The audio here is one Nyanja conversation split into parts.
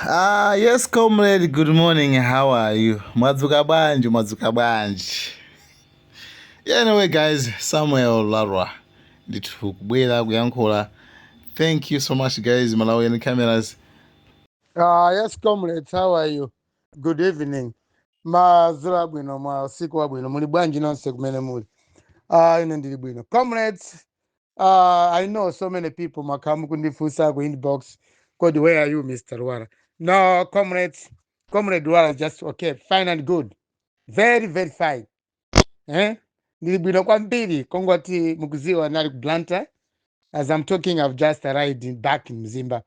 Yes, comrade, good morning. How are you? Madzuka banji, madzuka banji. Yeah, anyway, guys, Samuel Larwa. Nditubwera kuyankhula. Thank you so much, guys. Malawian cameras. Yes, comrades, how are you? Good evening. Mazura bwino mwa usiku wa bwino muli bwanji nonse kumene muli. Ine ndili bwino. Comrades, I know so many people makamu kundifunsa ku inbox. God, where are you, Mr. Luara? No, comrades, comrade Luara just okay, fine and good. Very, very fine. Ndili bwino kwambiri kongoti mukuziwa nali ku Blantyre. As I'm talking, I've just arrived back in Mzimba.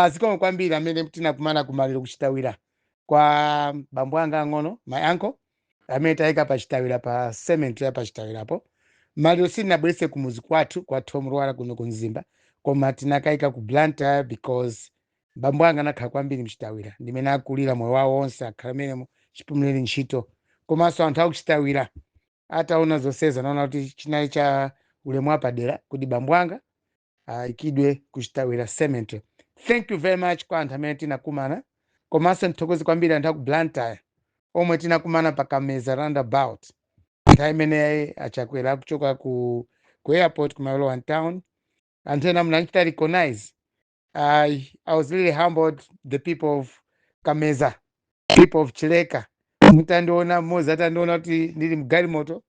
Zikomo kwambiri amene tinakumana kumaliro kuchitawira kwa bambo anga ang'ono, my uncle, amene tayika pachitawira pa cement ya pachitawirapo. Maliro sitinabweretse kumuzi kwathu kwa Tom Lwala kuno ku Mzimba, koma tinakayika ku Blantyre because bambo anga anakhala kwambiri mchitawira. Ndimene akulira moyo wawo wonse akhala menemo chipumulire ntchito. Komanso anthu akuchitawira ataona zonsezi anaona kuti chinali cha ulemu wapadera kuti bambo anga ikidwe kuchitawira cement. Thank you very much kwa anthu amene tinakumana komanso nthokoze kwambiri anthu aku Blantyre omwe tinakumana pakameza roundabout nthawi imene achakwera akuchoka ku airport ku Malowan town. Anthu ena munachita recognize. I was really humbled, the people of Kameza, people of Chileka. Mutandiona mmodzi atandiona kuti ndili mgalimoto,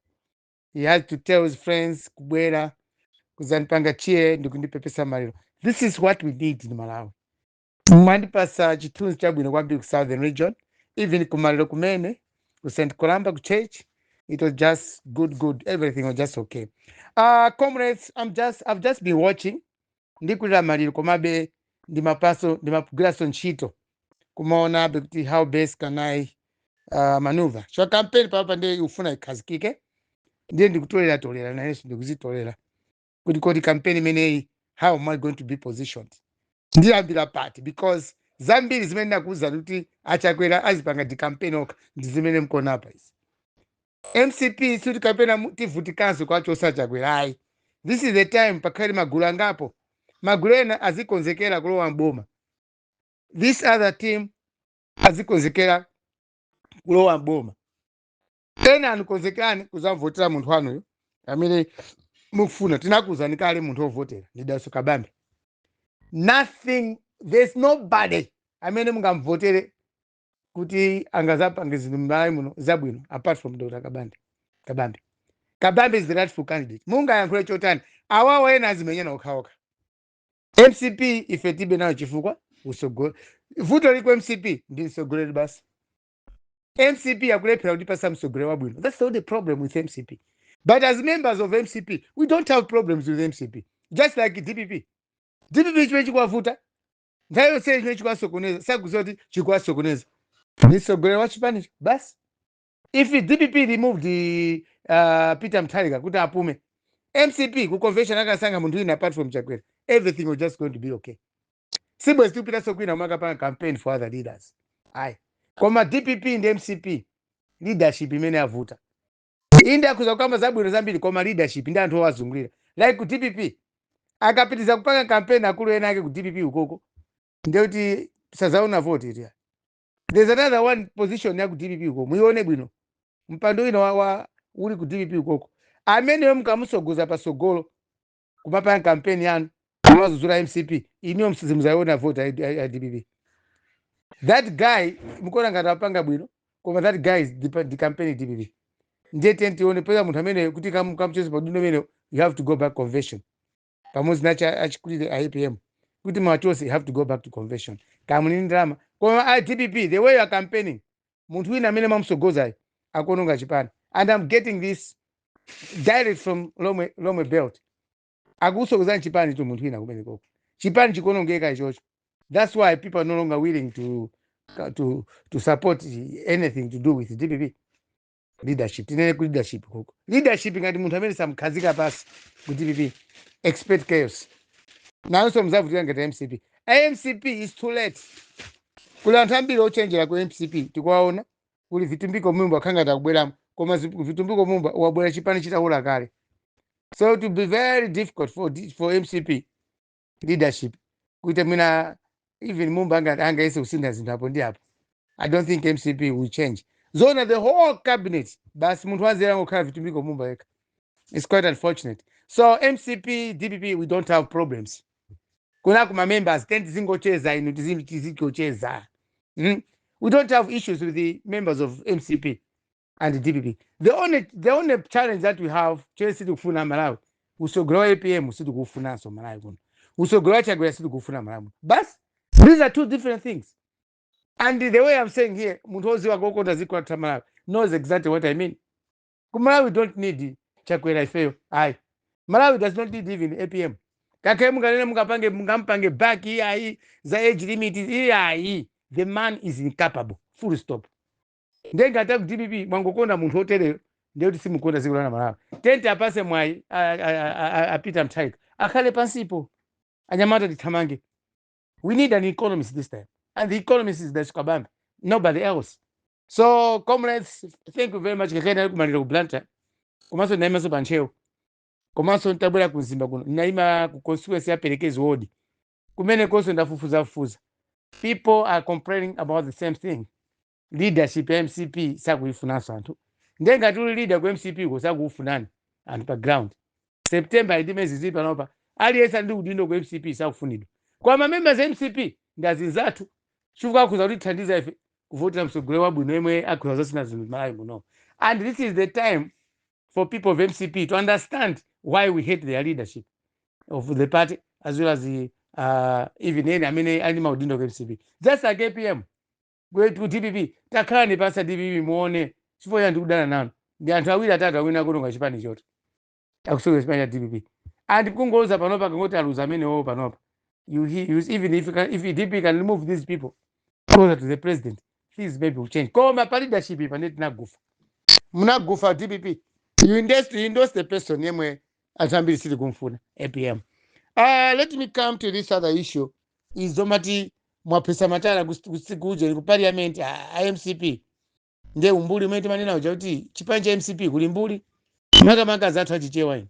he had to tell his friends kubwera kuzanipanga chiye ndikundipepesa maliro. This is what we did in Malawi. Mwandipasa chithunzi chabwino kwambiri ku southern region, even kumaliro kumene ku St. Columba ku church, it was just good, everything was just okay. Comrades, I've just been watching ndikulira maliro komabe ndimapugiraso ntchito kumaona kuti how best can I maneuver. So campaign papa ndiye ufuna ikhazikike, ndiye ndikutolera nayenso ndikuzitolera kuti campaign imeneyi how am I going to be positioned. Ndiyambira pati because zambiri zimene ndakuwuza kuti achakwera azipanga di campaign oka ndi zimene mkuona apa izi. MCP suti campaign tivutikanso kwacho sachakwera ayi. This is the time pakhale magulu angapo. Magulu ena azikonzekera kulowa mboma. This other team azikonzekera kulowa mboma. Ena anukonzekerani kuzamvotera munthu wanuyo amene mukufuna tinakuwuzani kale munthu ovotera Lidaso Kabambe. Nothing, there's nobody amene mungamvotere kuti angazapange zinthu m'Malawi muno zabwino apart from Dr. Kabambe. Kabambe is the rightful candidate. Mungayankhule chotani awawo ena azimenyana okhaokha. MCP ife tibe nayo chifukwa usogolo vuto liko MCP ndi msogoleri basi. MCP akulephera kutipasa msogoleri wabwino. That's the only problem with MCP. But as members of MCP, we don't have problems with MCP. Just like DPP. DPP chimene chikuwavuta nthawi yonse chimene chikuwasokoneza sakuziwa kuti chikuwasokoneza ni msogoleri wa chipanicho basi. If DPP removed Peter Mutharika kuti apume, MCP ku convention akasankha munthu wina apart from Chakwera, everything was just going to be okay. Sibwezi tipitanso kwina umakapanga campaign for other leaders. Ayi. Koma DPP ndi MCP leadership imene avuta. Inde akuza kukamba zabwino zambiri koma leadership ndi anthu owazungulira. Like ku DPP akapitiza kupanga campaign akulu ena ake ku DPP ukoko ndiye kuti sazaona vote iti. There's another one position ya ku DPP uko muione bwino mpando wina wa uli ku DPP ukoko amene mukamusogoza pasogolo kumapanga campaign yanu kumazuzula MCP iniyo msizimuzaona vote ya DPP. That guy mukona ngati apanga bwino koma that guy is the campaign DPP. Ndiye tione peza munthu amene kuti kamucheze padundo mene you have to go back convention. Pamozi nacha achikulire IPM kuti mwachose you have to go back to convention. Kamunini drama koma DPP the way you are campaigning munthu wina amene mamusogoza akononga chipani. And I'm getting this direct from Lomwe Belt. Akusogoza chipani to munthu wina kumene koko. Chipani chikonongeka ichocho. That's why people are no longer willing to support anything to do with DPP. Leadership tinene ku leadership koko. Leadership ngati munthu amene samkhazika pasi ku DPP. Expect chaos. Nanso mzavutira ngati MCP. MCP is too late. Kula anthu ambiri ochenjera ku MCP tikuwaona kuli Vitumbiko Mumba akhangati akubweramo koma Vitumbiko Mumba wabwera chipani chitaula kale. So it will be very difficult for MCP leadership kuita mina even Mumbanga anga ise usinda zinthu apo ndi apo. I don't think MCP will change. Zona the whole cabinet, basi munthu wanzira ngokhala vitumiko Mumba yekha. It's quite unfortunate. So MCP, DPP, we don't have problems. Kuna kuma members, zingocheza inu tizingocheza. We don't have issues with the members of MCP and the DPP. The only challenge that we have, chesi kufuna Malawi, usogrowa APM usitu kufuna so Malawi kuno. Usogrowa Chagwera usitu kufuna Malawi. But these are two different things. And the way I'm saying here, Mutozi Wagoko Zikwa Tamalawi knows exactly what I mean. Malawi don't need Chakwera Ifeyo. Aye. Malawi does not need even APM. Kakemu kanene mungampange back here, the age limit is here. The man is incapable. Full stop. Then kata DPP mwangokonda munthu hotere ndio tisimukonda zikula na Malawi. Tente apase mwai apita mtaika. Akhale pansipo. Anyamata titamange. We need an economist this time. And the economist is the Sukabambi. Nobody else. So, comrades, thank you very much. Kekena kumalira kublanta. Komanso naima so bancheo. Komanso ntabwera kunzimba kuno. Naima kukonstituency aperekezi wodi. Kumene koso ndafufuza. People are complaining about the same thing. Leadership MCP sakuifunanso anthu. Ndenga tuli leader ku MCP ko sakufunani anthu pa ground. September idimezi zipa nopa. Aliyesa ndi udindo ku MCP sakufunidwa. Kwa members MCP ndazinzatu. Chifukwa akuza kuti thandiza ife kuvotera msogolero wabwino yemwe akuza zosina zinthu Malawi muno. And this is the time for people of MCP to understand why we hate their leadership of the party as well as the even any animal udindo ku MCP. Just like APM. Go to DPP. Takani pasa DPP muone. Chifukwa ya ndikudana nanu. Ndi anthu awiri atatu awina kulonga chipani chote. Akusoka chipani cha DPP. And kungoza panopa kangoti aluza amene wo panopa. Even if DPP can remove these people closer to the president, things maybe will change. Koma pa leadership ipaneti nagufa. Munagufa DPP. You endorse the person yemwe atambiri sili kumfuna APM. Let me come to this other issue. Is domati mwapesa matala kusikuje ku parliament MCP. Nde umbuli mwete manena uja kuti chipanja MCP kuli mbuli. Maka zathu achichewa ine.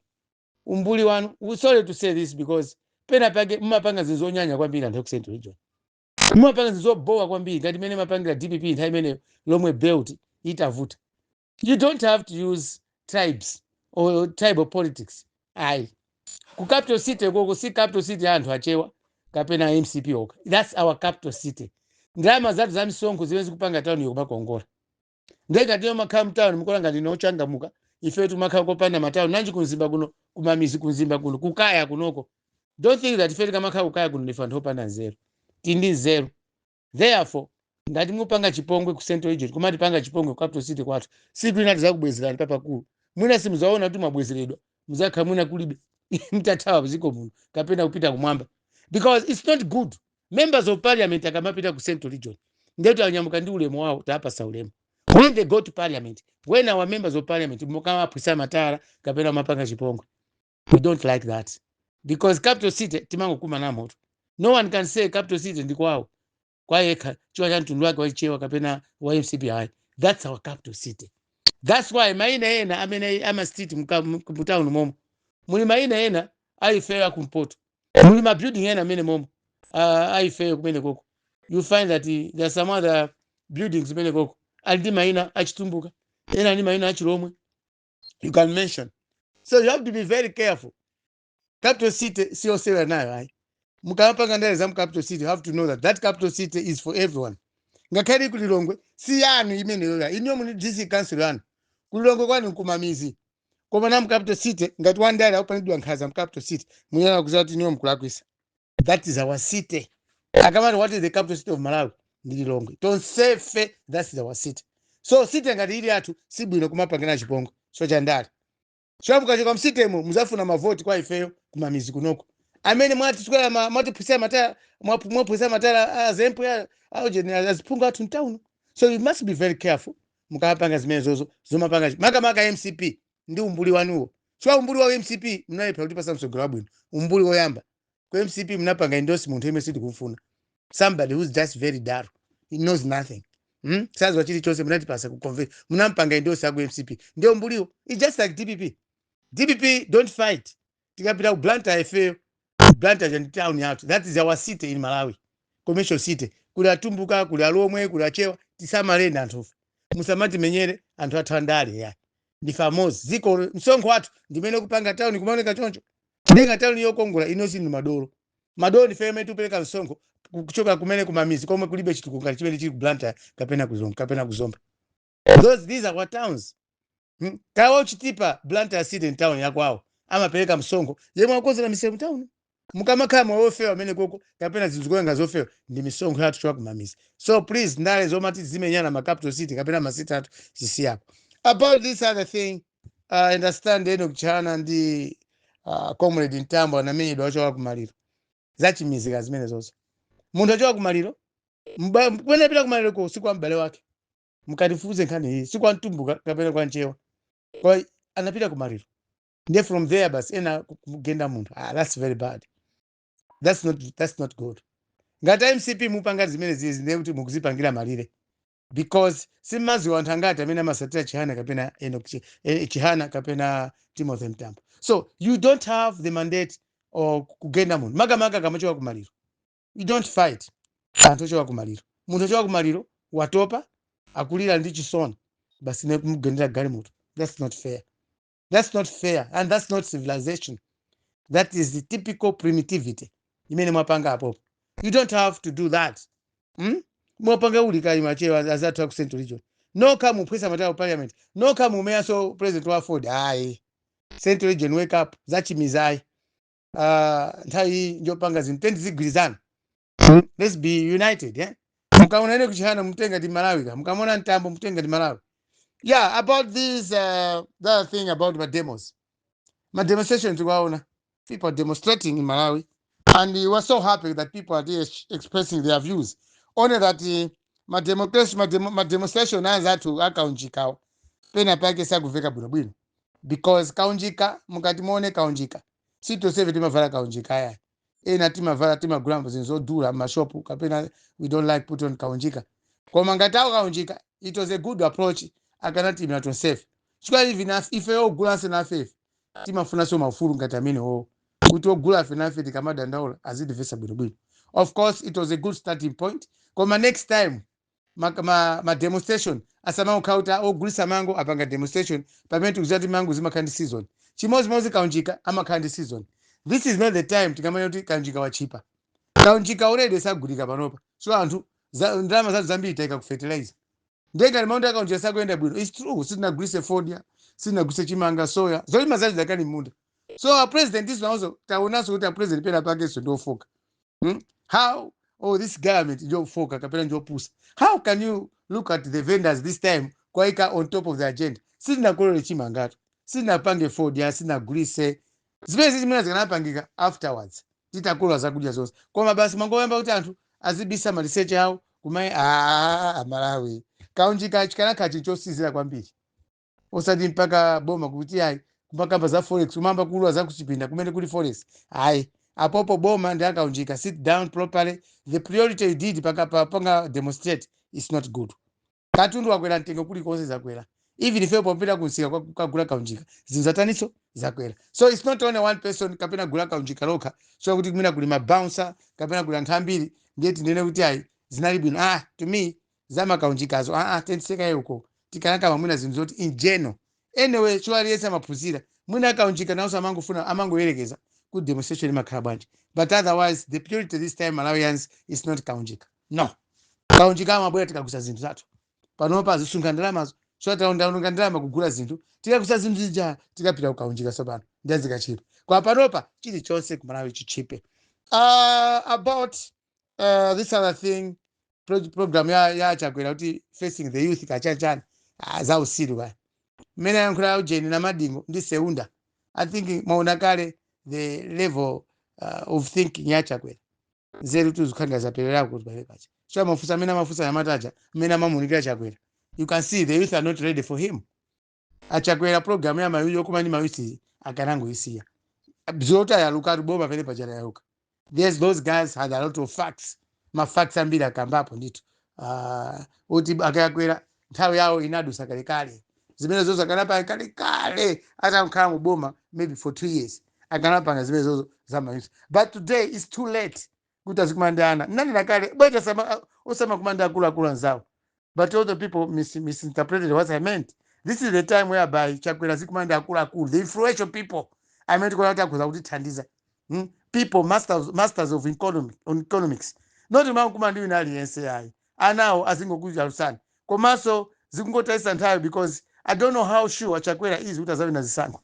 Umbuli wanu. We sorry to say this because pena pake mumapanga zizonyanya kwambiri anthu ku Central Region. Mumapanga zizobowa kwambiri ngati mene mapangira DPP nthawi imene lomwe belt itavuta. You don't have to use tribes or tribal politics. Aye. Ku capital city koko si capital city anthu achewa kapena MCP oka. That's our capital city. Ndalama zathu za misonko ziwezi kupanga town yo kumakongola. Ndega ndiyo makhamu town mkola ngati nochangamuka. Ife tumakhala kopanda matauni nanji kunzimba kuno kumamizi kunzimba kuno kukaya kunoko. Don't think that ife kamakhala kukaya kuno ndife anthu opanda nzeru. Tindi nzeru. Therefore, ngati mupanga chipongwe ku Central Region kumati panga chipongwe ku capital city kwathu siku inati zakubwezerani papakulu. Mwina simuzaona kuti mwabwezeredwa muzakhala mwina kulibe mtathawa ziko muno kapena kupita kumwamba. Because it's not good. Members of parliament akamapita ku Central Region ndetu anyamuka ndi ulemu wawo tapasa ulemu. When they go to parliament, when our members of parliament mukama apwisa matala kapena mapanga chipongwe, we don't like that. Because capital city timango kuma na moto. No one can say capital city ndi kwawo. Kwa yekha chiwa cha mtundu wake wachichewa kapena wa MCP. That's our capital city. That's why maina ena amene ama street mkuputauno momo. Muli maina ena aifewa kumpoto. Muli ma building ena mene momo. Aifewa kumene koko. You find that there are some other buildings mene koko. Aldi maina achitumbuka. Ena ni maina achiromwe. You can mention. So you have to be very careful. Capital city siyo sewa nayo hai. Mukapanga ndale za capital city, you have to know that that capital city is for everyone. Ngakhali kulilongwe si yanu imene yoya. Inyo muni DC council yanu. Kulilongwe kwanu kumamizi. Koma na capital city ngati wandale akupanidwa nkhaza capital city. Munyana kuzati inyo mkulakwisa. That is our city. Akamati what is the capital city of Malawi? Ndililongwe. Don't say fe, that's our city. So city ngati ili atu sibwino kumapangana chipongo. So chandale. Shabuka chika msitemo muzafuna mavoti kwa ifeyo kumamizi kunoko. Amene mwati tukala mwati pisa matala mwapisa matala azempo ya au general azipunga watu mtauno. So you must be very careful. Mukapanga zimene zozo zomapanga maka MCP ndi umbuli wanuwo. So umbuli wa MCP mnaipa kuti pasa msogolo wabwino. Umbuli woyamba. Kwa MCP mnapanga endorsement ime siti kumfuna. Somebody who's just very dull. He knows nothing. Sazi wachili chose mnati pasa kuconvey. Mnampanga endorse kwa MCP. Ndio umbuliwo. It's just like DPP. DPP don't fight. Tikapita ku Blantyre FA, Blantyre and town out. That is our city in Malawi. commercial city kuli atumbuka kuli alomwe kuli achewa tisamalenda anthufe musamati menyere anthu athandale ya ndi famosi ziko msonkho wathu ndimene kupanga town kumaoneka choncho ndenga town yokongola inosi ndi madolo ndi feme tupereka msonkho kuchoka kumene kumamizi komwe kulibe chitukuka chimene chili kublanta kapena kuzomba these are our towns kawo chitipa blanta city town yakwawo amapereka msonkho yemwe akozera misemu town mukamakhala mwawofewa amene koko kapena zinthu zikoyenga zofewa ndi misonkho yathu choka kumamizi so please ndale zomati zimenyana ma capital city kapena ma city athu zisiyapo about this other thing understand eno kuchana ndi comrade Ntambo anamenyedwa achoka kumaliro zachimizika zimene zonse munthu achoka kumaliro kwene pita kumaliro ko siku mbale wake mukatifuze nkhani hii siku antumbuka kapena kwa nchewa kwa anapita kumaliro ndiye from there basi ena kugenda munthu that's very bad that's not good ngati MCP mupanga zimene zizi ndiye kuti mukuzipangira malire because simazi wanthu angati amene amasatira Chihana kapena Chihana kapena Timothy Mtambo so you don't have the mandate or kugenda munthu makamaka kamachoka kumaliro you don't fight anthu ochoka kumaliro munthu ochoka kumaliro watopa akulira ndi chisoni basi ne kumugendera galimoto that's not fair and that's not civilization that is the typical primitivity imene mwapanga apo you don't have to do that mwapanga ulika imachewa azathu ku Central Region no come upwesa matao parliament no come umeya so president wa Ford Central Region wake up zachimizai nthawi njo panga zinthu zigwirizana let's be united mukaona ene kuchihana mtenga ti Malawi mukamona Ntambo mtenga ti Malawi yeah about this the other thing about my demonstrations waona people demonstrating in Malawi and we were so happy that people are there expressing their views only that my demonstration azatu akaunjikawo pena pake sakuveka bwino because kaunjika mukati muone kaunjika sitoseve timavala kaunjika aya ena timavala timagulamba zinthu zodula mashopu kapena we don't like put on kaunjika koma ngatawo kaunjika it was a good approach akanati mina tonsefe chikwa even ife ogula senafe timafuna so mafulu ngati amene kuti ogula fenafe tikamadandaula azidivesa bwino of course it was a good starting point koma next time ma demonstration asama ukauta ogulisa mango apanga demonstration pamene tikuzati mango zimakhandi season chimodzimodzi kaunjika amakhandi season this is not the time tikamanya kuti kaunjika wachipa kaunjika already sagulika panopa so anthu ndalama zathu zambiri taika ku fertilizer ndenge limaunda kaunjika sakuyenda bwino it's true sitinagulise fodya sitinagulise chimanga soya zolima zathu zakali munda so our president is also taonanso kuti president pena pakeso ndofoka how this government njofoka kapena njopusa how can you look at the vendors this time kwaika on top of the agenda sitinakolole chimangatu sitinapange fodya sitinagulise zimene zimene zikanapangika afterwards titakolwa zakudya zonse koma basi mangoyamba kuti anthu azibisa ma research awo kumai Malawi kaunjika chikanakhachi chosizira kwambiri osati mpaka boma kuti ayi kumakamba za forex kumamba kulwa za kuchipinda kumene kuli forex apopo boma ndi akaunjika sit down properly the priority you did panga demonstrate is not good katundu wakwera mtengo kuli konse zakwera even if popita kunsika kukagula kaunjika zinthu zataniso zakwera so it's not only one person kapena gula kaunjika lokha so kuti kumina kuli mabouncer kapena kuli anthu ambiri ndiye tinene kuti ayi zinali bwino to me zama kaunjikazo tenseka yuko tikanaka mwina zinthu zoti in general anyway chwali yesa maphunzira mwina kaunjika nawso amangoyerekeza ku demonstration makhala bwanji but otherwise the priority this time Malawians is not kaunjika no kaunjika amabwera tikagusa zinthu zathu panopa azisunga ndalamazo so taundaunga ndalama kugula zinthu tikagusa zinthu zija tikapita kukaunjika sobano ndiye zikachipa kwa panopa chilichonse ku Malawi chichipe about this other thing program ya chakwera kuti facing the youth kachachana za usiru ba mena yankhula ujeni na madingo ndi seunda I think maona kale the level of thinking ya chakwera zeru tuzikhanga zapelera kuti bale pacha so mafusa ya mataja mena mamunikira chakwera you can see the youth are not ready for him achakwera program ya mayuyo kumani mayusi akanango isiya bzota ya luka ruboba pele pachara ya luka those guys had a lot of facts facts ambiri akambapo ndito uti akayakwera nthawi yawo inadusa kalekale zimene zozo akanapanga kalekale ata mkhala muboma maybe for 2 years akanapanga zimene zozo za mayusi but today it's too late kuti azikumandana nani nakale bweta osama kumanda akuluakulu anzawo, but all the people misinterpreted what I meant. This is the time whereby Chakwera zikumanda akuluakulu, the influential people. I meant kuna kuti kutithandiza. People masters of economics. Not kumandi wina aliyense yayi. Anawo azingokuja lusana. Komaso zikungotaisa nthawi because I don't know how sure Chakwera is kuti azabe nazisankho.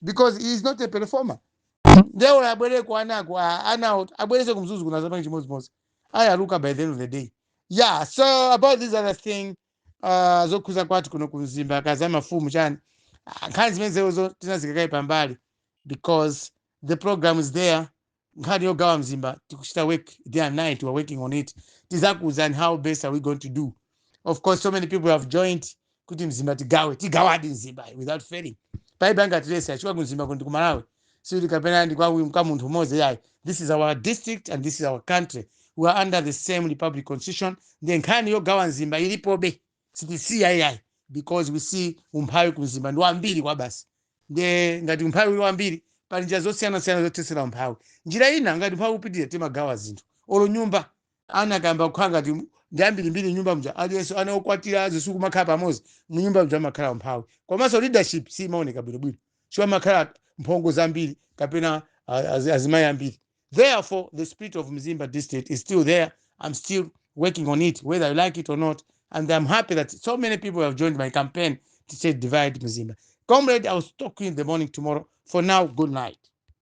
Because he is not a performer. Ndewo abwere kwanako anawo abwerese kumzuzu kuna zapanga chimozimozi. Ayaluka by the end of the day. Yeah, so about this other thing, zokuza kwati kuno kumzimba kazama fumu chani. Kanzi menzezo tinazikakai pambali because the program is there. Nkani yogawa mzimba tikushita work day and night, we are working on it. Tizakuza and how best are we going to do? Of course, so many people have joined kuti mzimba tigawadi mzimba without failing. Paibanga tulese achua mzimba kundu kumalawe. Siri kapena ndi kwa muntu moze yai. This is our district and this is our country. We are under the same Republic Constitution. Then nkani yogawa mzimba ilipobe. Sitisi yai. Because we see umphawi kumzimba ndo ambiri kwa basi. Nde ngati umphawi wambiri pali njira zosiyana zotesera umphawi. Njira ina ngati umphawi upitire timagawa zinthu. Olo nyumba anakamba kukhanga ndi mbiri nyumba mja aliyeso anaokwatira zisuku makhala pamodzi mu nyumba mja makhala umphawi. Komanso leadership si maoneka bwinobwino. Sio makhala mphongo zambiri kapena azimayi ambiri. Therefore, the spirit of Mzimba district is still there. I'm still working on it, whether I like it or not. And I'm happy that so many people have joined my campaign to say divide Mzimba. Comrade, I will talk to you in the morning tomorrow. For now, good night.